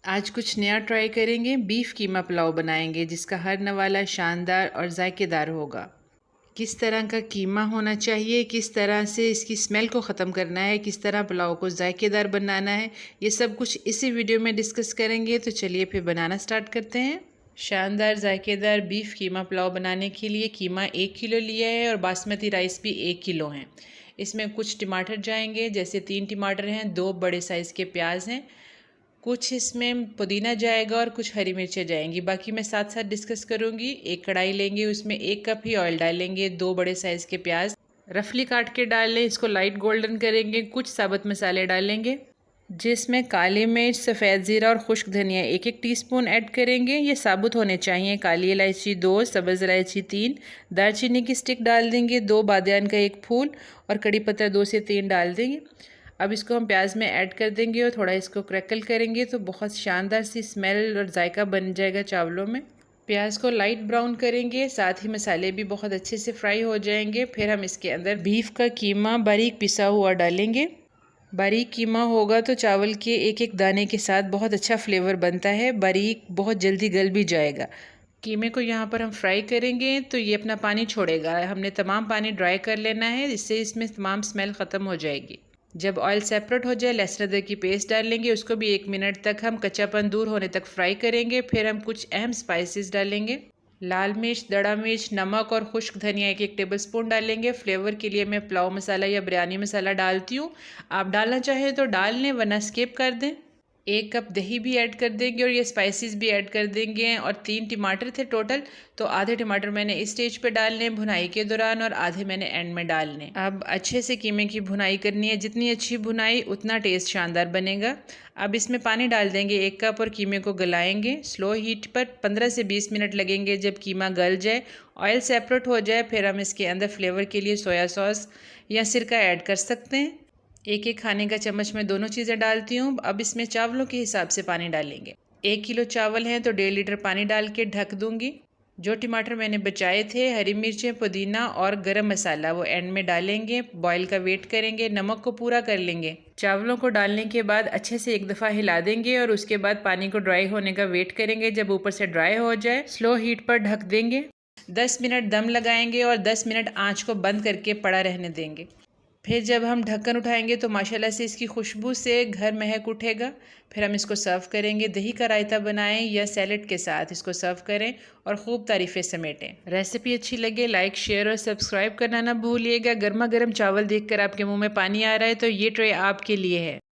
आज कुछ नया ट्राई करेंगे। बीफ कीमा पुलाव बनाएंगे जिसका हर नवाला शानदार और जायकेदार होगा। किस तरह का कीमा होना चाहिए, किस तरह से इसकी स्मेल को ख़त्म करना है, किस तरह पुलाव को जायकेदार बनाना है, ये सब कुछ इसी वीडियो में डिस्कस करेंगे। तो चलिए फिर बनाना स्टार्ट करते हैं। शानदार जायकेदार बीफ कीमा पुलाव बनाने के लिए कीमा 1 किलो लिया है और बासमती राइस भी 1 किलो हैं। इसमें कुछ टमाटर जाएंगे, जैसे 3 टमाटर हैं, 2 बड़े साइज़ के प्याज हैं, कुछ इसमें पुदीना जाएगा और कुछ हरी मिर्चें जाएंगी। बाकी मैं साथ साथ डिस्कस करूँगी। एक कढ़ाई लेंगे, उसमें 1 कप ही ऑयल डालेंगे, 2 बड़े साइज़ के प्याज रफली काट के डाल लें, इसको लाइट गोल्डन करेंगे। कुछ साबुत मसाले डालेंगे जिसमें काली मिर्च, सफ़ेद ज़ीरा और खुश्क धनिया 1-1 टीस्पून ऐड करेंगे। ये साबुत होने चाहिए। काली इलायची 2, सब्ज़ इलायची 3, दालचीनी की स्टिक डाल देंगे, 2 बादियान का 1 फूल और कड़ी पत्ता 2 से 3 डाल देंगे। अब इसको हम प्याज में ऐड कर देंगे और थोड़ा इसको क्रैकल करेंगे तो बहुत शानदार सी स्मेल और जायका बन जाएगा चावलों में। प्याज को लाइट ब्राउन करेंगे, साथ ही मसाले भी बहुत अच्छे से फ्राई हो जाएंगे। फिर हम इसके अंदर बीफ का कीमा बारीक पिसा हुआ डालेंगे। बारीक कीमा होगा तो चावल के एक एक दाने के साथ बहुत अच्छा फ्लेवर बनता है। बारीक बहुत जल्दी गल भी जाएगा। कीमे को यहाँ पर हम फ्राई करेंगे तो ये अपना पानी छोड़ेगा। हमने तमाम पानी ड्राई कर लेना है, इससे इसमें तमाम स्मेल ख़त्म हो जाएगी। जब ऑयल सेपरेट हो जाए, लहसुन अदरक की पेस्ट डाल लेंगे, उसको भी 1 मिनट तक हम कच्चापन दूर होने तक फ्राई करेंगे। फिर हम कुछ अहम स्पाइसेस डालेंगे। लाल मिर्च, दड़ा मिर्च, नमक और खुश्क धनिया 1-1 टेबलस्पून डालेंगे। फ्लेवर के लिए मैं पुलाव मसाला या बिरयानी मसाला डालती हूँ, आप डालना चाहें तो डाल लें वरना स्किप कर दें। 1 कप दही भी ऐड कर देंगे और ये स्पाइसेस भी ऐड कर देंगे। और 3 टमाटर थे टोटल, तो आधे टमाटर मैंने इस स्टेज पे डालने भुनाई के दौरान और आधे मैंने एंड में डालने। अब अच्छे से कीमे की भुनाई करनी है, जितनी अच्छी भुनाई उतना टेस्ट शानदार बनेगा। अब इसमें पानी डाल देंगे 1 कप और कीमे को गलाएंगे स्लो हीट पर। 15 से 20 मिनट लगेंगे। जब कीमा गल जाए, ऑयल सेपरेट हो जाए, फिर हम इसके अंदर फ्लेवर के लिए सोया सॉस या सिरका ऐड कर सकते हैं। 1-1 खाने का चम्मच में दोनों चीज़ें डालती हूँ। अब इसमें चावलों के हिसाब से पानी डालेंगे। 1 किलो चावल हैं तो 1.5 लीटर पानी डाल के ढक दूँगी। जो टमाटर मैंने बचाए थे, हरी मिर्चें, पुदीना और गरम मसाला वो एंड में डालेंगे। बॉईल का वेट करेंगे, नमक को पूरा कर लेंगे। चावलों को डालने के बाद अच्छे से एक दफ़ा हिला देंगे और उसके बाद पानी को ड्राई होने का वेट करेंगे। जब ऊपर से ड्राई हो जाए, स्लो हीट पर ढक देंगे। 10 मिनट दम लगाएंगे और 10 मिनट आँच को बंद करके पड़ा रहने देंगे। फिर जब हम ढक्कन उठाएंगे तो माशाल्लाह से इसकी खुशबू से घर महक उठेगा। फिर हम इसको सर्व करेंगे। दही का रायता बनाएं या सैलेड के साथ इसको सर्व करें और खूब तारीफ़ें समेटें। रेसिपी अच्छी लगे लाइक, शेयर और सब्सक्राइब करना ना भूलिएगा। गर्मा गर्म चावल देखकर आपके मुंह में पानी आ रहा है तो ये ट्रे आपके लिए है।